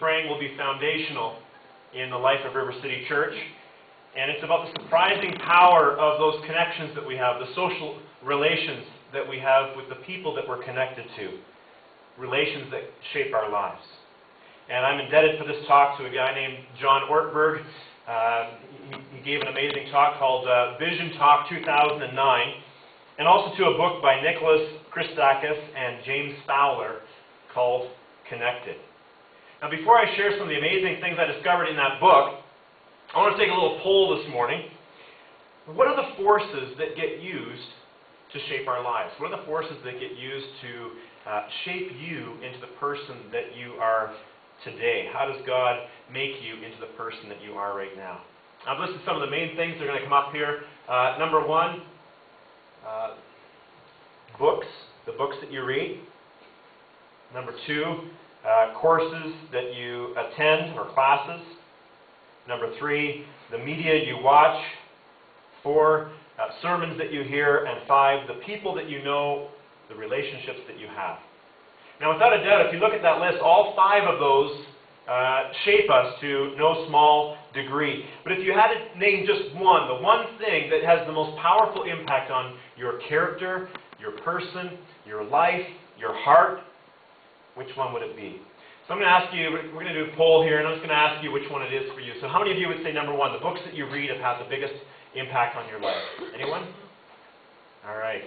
praying will be foundational in the life of River City Church. And it's about the surprising power of those connections that we have, the social relations that we have with the people that we're connected to, relations that shape our lives. And I'm indebted for this talk to a guy named John Ortberg. He gave an amazing talk called Vision Talk 2009, and also to a book by Nicholas Christakis and James Fowler called Connected. Now, before I share some of the amazing things I discovered in that book, I want to take a little poll this morning. What are the forces that get used to shape our lives? What are the forces that get used to shape you into the person that you are today? How does God make you into the person that you are right now? I've listed some of the main things that are going to come up here. Number one, books, the books that you read. Number two, courses that you attend or classes. Number three, the media you watch. Four, sermons that you hear. And five, the people that you know, the relationships that you have. Now, without a doubt, if you look at that list, all five of those shape us to no small degree. But if you had to name just one, the one thing that has the most powerful impact on your character, your person, your life, your heart, which one would it be? So I'm going to ask you, we're going to do a poll here, and I'm just going to ask you which one it is for you. So how many of you would say number one, the books that you read have had the biggest impact on your life? Anyone? All right.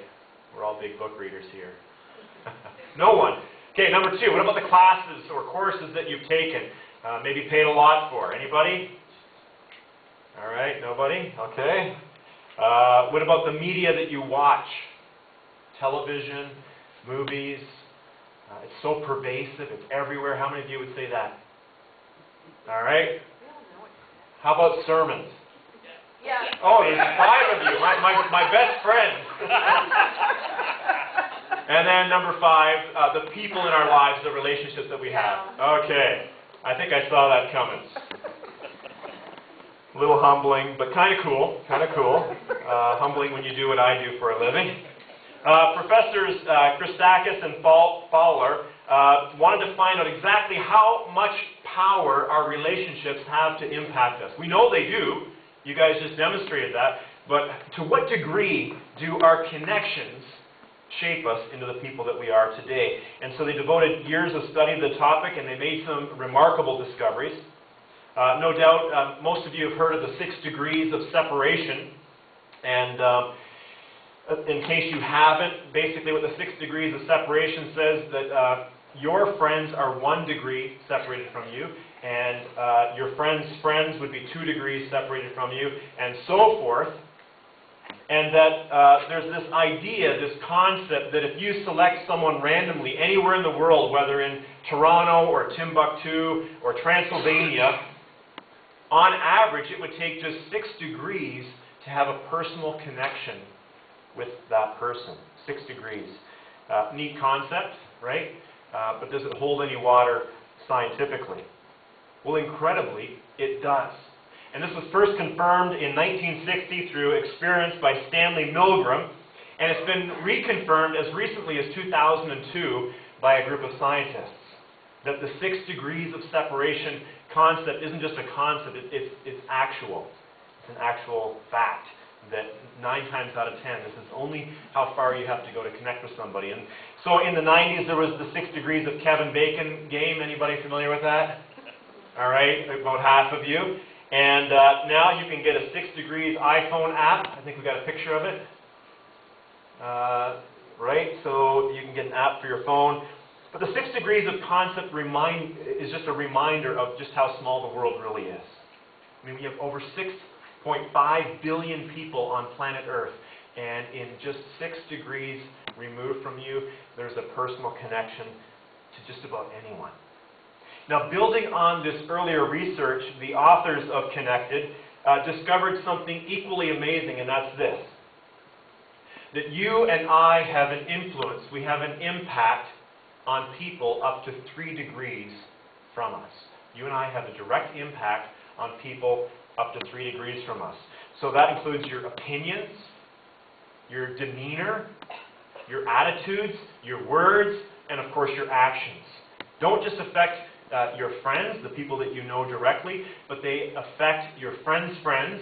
We're all big book readers here. No one. Okay, number two, what about the classes or courses that you've taken? Maybe paid a lot for. Anybody? All right, nobody? Okay. What about the media that you watch? Television, movies. It's so pervasive, it's everywhere. How many of you would say that? All right. How about sermons? Yeah. Oh, there's five of you. My best friends. And then number five, the people in our lives, the relationships that we have. Okay. I think I saw that coming. A little humbling, but kind of cool. Kind of cool. Humbling when you do what I do for a living. Professors Christakis and Fowler wanted to find out exactly how much power our relationships have to impact us. We know they do. You guys just demonstrated that. But to what degree do our connections shape us into the people that we are today? And so they devoted years of study to the topic, and they made some remarkable discoveries. No doubt, most of you have heard of the 6 degrees of separation. And in case you haven't, basically what the 6 degrees of separation says that your friends are 1 degree separated from you, and your friends' friends would be 2 degrees separated from you, and so forth. And that there's this idea, this concept, that if you select someone randomly anywhere in the world, whether in Toronto or Timbuktu or Transylvania, on average it would take just 6 degrees to have a personal connection with that person. 6 degrees. Neat concept, right? But does it hold any water scientifically? Well, incredibly, it does. And this was first confirmed in 1960 through experiments by Stanley Milgram, and it's been reconfirmed as recently as 2002 by a group of scientists. That the 6 degrees of separation concept isn't just a concept, it's actual. It's an actual fact. That 9 times out of 10, this is only how far you have to go to connect with somebody. And so in the 90s, there was the 6 degrees of Kevin Bacon game. Anybody familiar with that? All right, about half of you. And now you can get a 6 degrees iPhone app. I think we got a picture of it. Right, so you can get an app for your phone. But the 6 degrees of concept is just a reminder of just how small the world really is. I mean, we have over 6.5 billion people on planet Earth, and in just 6 degrees removed from you, there's a personal connection to just about anyone. Now, building on this earlier research, the authors of Connected discovered something equally amazing, and that's this. That you and I have an influence, we have an impact on people up to 3 degrees from us. You and I have a direct impact on people up to 3 degrees from us. So that includes your opinions, your demeanor, your attitudes, your words, and of course your actions. Don't just affect your friends, the people that you know directly, but they affect your friends' friends,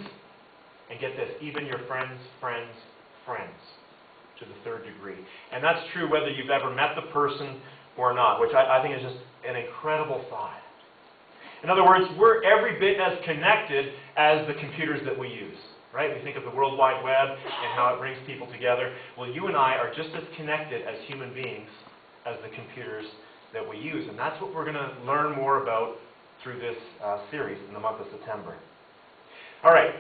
and get this, even your friends' friends' friends, to the third degree. And that's true whether you've ever met the person or not, which I think is just an incredible thought. In other words, we're every bit as connected as the computers that we use. Right? We think of the World Wide Web and how it brings people together. Well, you and I are just as connected as human beings as the computers that we use. And that's what we're going to learn more about through this series in the month of September. All right.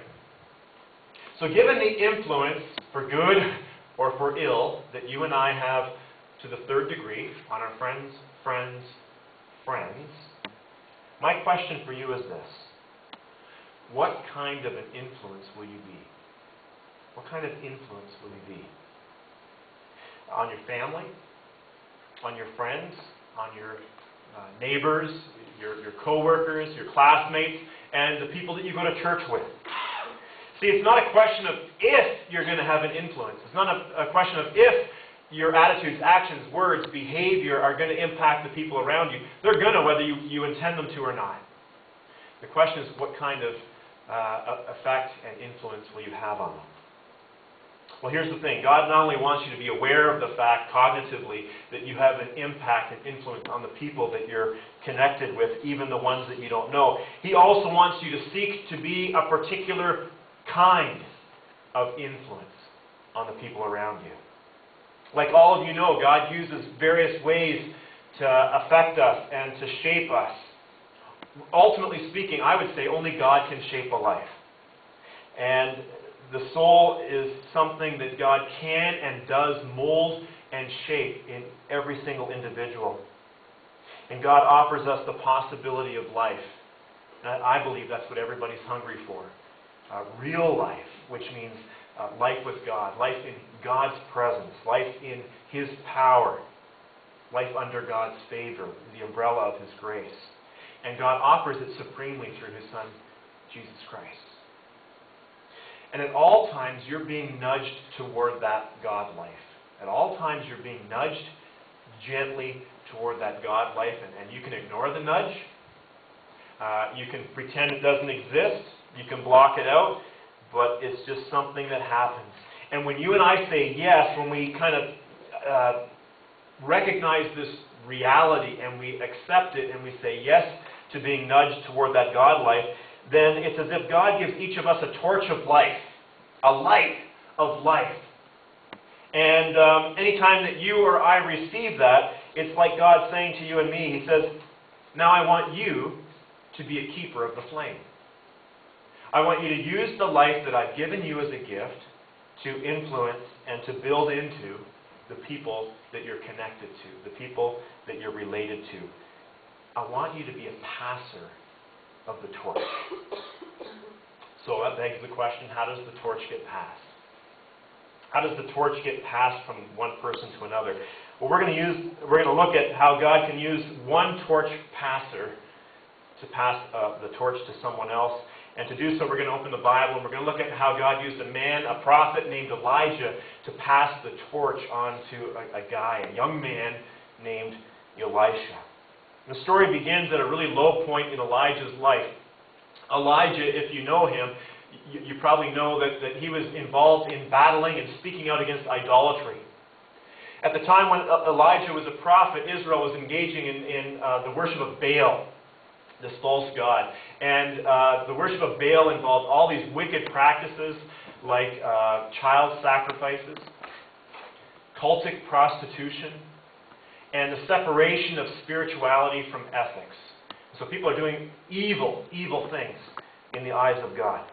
So given the influence, for good or for ill, that you and I have to the third degree on our friends, friends, friends, my question for you is this. What kind of an influence will you be? What kind of influence will you be? On your family? On your friends? On your neighbors? Your co-workers? Your classmates? And the people that you go to church with? See, it's not a question of if you're going to have an influence. It's not a question of if your attitudes, actions, words, behavior are going to impact the people around you. They're going to, whether you intend them to or not. The question is, what kind of effect and influence will you have on them? Well, here's the thing. God not only wants you to be aware of the fact cognitively that you have an impact and influence on the people that you're connected with, even the ones that you don't know. He also wants you to seek to be a particular kind of influence on the people around you. Like all of you know, God uses various ways to affect us and to shape us. Ultimately speaking, I would say only God can shape a life. And the soul is something that God can and does mold and shape in every single individual. And God offers us the possibility of life. And I believe that's what everybody's hungry for. Real life, which means life with God, life in God's presence, life in His power, life under God's favor, the umbrella of His grace. And God offers it supremely through His Son, Jesus Christ. And at all times, you're being nudged toward that God life. At all times, you're being nudged gently toward that God life. And you can ignore the nudge. You can pretend it doesn't exist. You can block it out. But it's just something that happens. And when you and I say yes, when we kind of recognize this reality and we accept it and we say yes to being nudged toward that God life, then it's as if God gives each of us a torch of life, a light of life. And anytime that you or I receive that, it's like God saying to you and me, He says, now I want you to be a keeper of the flame. I want you to use the life that I've given you as a gift to influence and to build into the people that you're connected to, the people that you're related to. I want you to be a passer of the torch. So that begs the question, how does the torch get passed? How does the torch get passed from one person to another? Well, we're going to look at how God can use one torch passer to pass the torch to someone else. And to do so, we're going to open the Bible, and we're going to look at how God used a man, a prophet named Elijah, to pass the torch on to a guy, a young man named Elisha. The story begins at a really low point in Elijah's life. Elijah, if you know him, you probably know that he was involved in battling and speaking out against idolatry. At the time when Elijah was a prophet, Israel was engaging in the worship of Baal, this false god. And the worship of Baal involved all these wicked practices like child sacrifices, cultic prostitution, and the separation of spirituality from ethics. So people are doing evil things in the eyes of God.